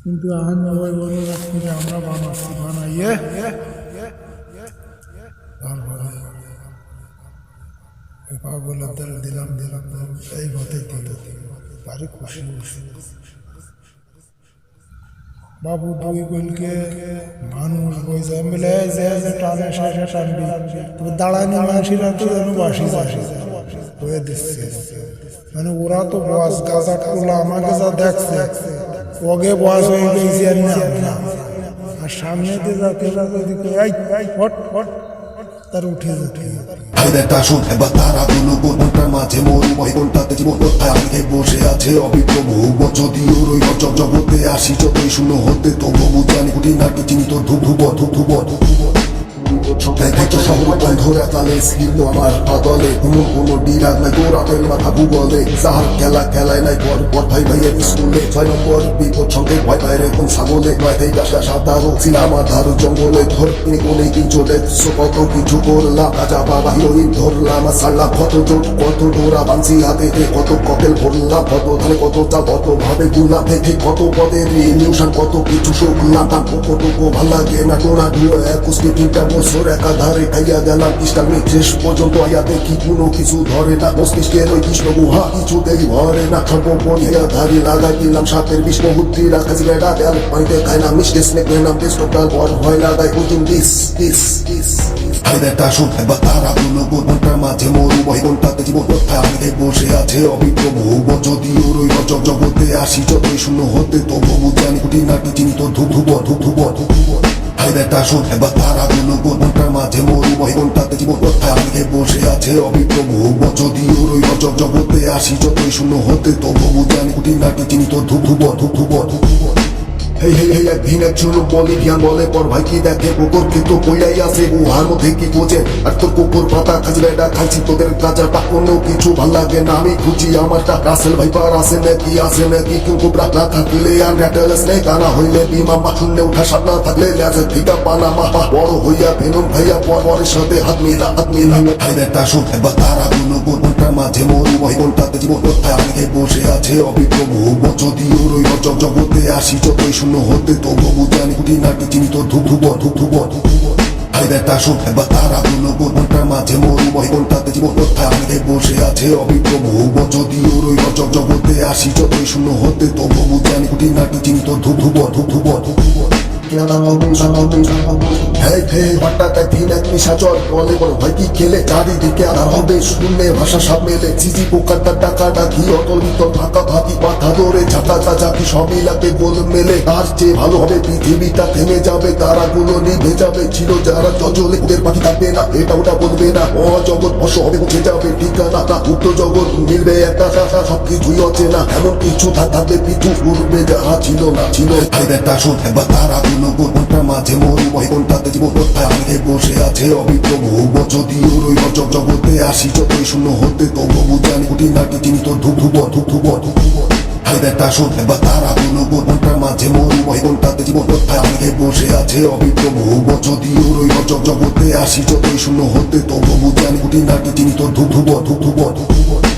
কিন্তু আহান সবাই বলে রাখছি যে আমরা বানাচ্ছি, বানাইয়ে তারপরে ওই পাগলের দ্বারা দিলাম এই মতেই দিল, তারই খুশি খুশি বাবু দুই গোলকে মানুষ বইছে বলে যে টানে শেষে টানবি, তবে দাঁড়ানি মানুষেরা তো যেন বাসি যাসি হয়ে দিচ্ছে। মানে ওরা তো বয়স গাছা টুলা আমাকে যা দেখছে ওকে বয়স হয়ে গেছে আর না, আর সামনে দিয়ে যাতে তার উঠে উঠে একটা শুনে বা তারা গুলো কোনটার মাঝে মরুময় কোনটাতে জীবন আগে বসে আছে অবিক্রম যদিও রই জগতে আসি যতই শূন্য হতে তবু জানি কুটি নাকি চিনি তোর ধুপ ধুপ ধুপ ধুপ খেলা খেলায় নাই পর পর ভাই ভাইয়ের স্কুলে 6 নম্বর বিপদ সঙ্গে ভয় পায় রে কোন ছাগলে মাথায় গাছা সাঁতারো ছিলাম আধার জঙ্গলে ধর কোনে কি চলে কত কিছু করলাম রাজা বাবা হিরোইন ধরলাম সারলাম কত জোট কত ডোরা বাঁধছি হাতে কত ককেল ভরলাম কত ধানে কত চাল কত ভাবে গুলাম দেখে কত পদের ইলিউশন কত কিছু শুকলাম কতটুকু ভাল লাগে না টোনা ধুয়ে 21-23টা বছর একাধারে খাইয়া গেলাম কৃষ্ণামি শেষ পর্যন্ত আয়া দেখি কোনো কিছু ধরে না মস্তিষ্কের ওই কৃষ্ণ গুহা কিছুতেই ভরে না সর্বপরিয়া ধারি লাগাই দিলাম সাপের বিষ বুদ্ধি রাখাছি বেড়া দেয়াল পাইতে খাই না মিষ্টি স্নেক নাম টেস্ট টোটাল বড় ভয় লাগাই বুঝুন দিস দিস দিস একটা শুনে বা তারা গুলো কোনটার মাঝে মরুময় কোনটাতে জীবন আগে বসে আছে অবিক্রম যদিও রই জগতে আসি যতই শূন্য হতে তবু জানি কুটি নাকি চিনি তোর ধুপ ধুপ ধুপ ধুপ ধুপ একটা শুনে বা তারা গুলো কোনটার মাঝে মরুময় কোনটাতে জীবন আগে বসে আছে অবিক্রম যদিও রই জগতে আসি যতই শূন্য হতে তবু জানি কুটি নাকি চিনি তোর ধুপ ধুপ ধুপ ধুপ ধুপ হেই হেই হেই একদিন একজন বলিভিয়ান বলে পর ভাই কি দেখে কুকুর কিন্তু বইয়াই আছে গুহার মধ্যে কি খোঁজে আর তোর কুকুর পাতা খাইছি বেটা খাইছি তোদের গাজার পা কোনো কিছু ভাল লাগে না আমি খুঁজি আমারটা রাসেল ভাইপার আছে নাকি কিন্তু রাখা থাকলে আর র্যাটেল স্নেক আনা হইলে বিমা মা শুনলে উঠা সাপ না থাকলে লেজে ফিকা পানা মা বড় হইয়া ভেনুন ভাইয়া পরের সাথে হাত মিলা একটা শুনে বা তারা গুলো কোনটার মাঝে মরুময় কোনটাতে জীবন আগে বসে আছে অবিক্রম যদিও রই জগতে আসি যতই শূন্য হতে তবু জানি কুটি নাকি চিনি তোর ধুপ ধুপ ধুপ ধুপ ধুপ একটা শুনে বা তারা গুলো কোনটার মাঝে মরুময় কোনটাতে জীবন আগে বসে আছে অবিক্রম যদিও রই জগতে আসি যতই শূন্য হতে তবু জানি কুটি নাকি চিনি তোর ধুপ ধুপ ধুপ ধুপ ধুপ চারিদিকে আধার হবে শূন্যের ভাষা সাপ মেলে চিজি পোকাটা টাকাটা ঘি অটল ভিতর ফাঁকা ফাঁকি মাথা ধরে ঝাঁকা চাচাকি সবই লাগে গোল মেলে তার চেয়ে ভালো হবে পৃথিবীটা থেমে যাবে তারাগুলো নিভে যাবে ছিল যারা জলে ওদের পাখি থাকবে না এটা ওটা বলবে না অজগৎ বস হবে মুছে যাবে ঠিকানা না উত্তর জগৎ মিলবে একটা সবকিছুই অচেনা এমন কিছু থাকবে পিছু পূর্বে যাহা ছিল না ছিল একটা শুনে বা তারা কোনটার মাঝে মরুময় কোনটাতে জীবন আগে বসে আছে অবিক্রম যদিও রই জগতে আসি যতই শূন্য হতে তবু জানি কুটি নাকি চিনি তোর ধুপ ধুপ ধুপ ধুপ ধুপ একটা শুনে বা তারা গুলো কোনটার মাঝে মরুময় কোনটাতে জীবন আগে বসে আছে অবিক্রম যদিও রই জগতে আসি যতই শূন্য হতে তবু জানি কুটি নাকি চিনি তোর ধুপ ধুপ ধুপ ধুপ ধুপ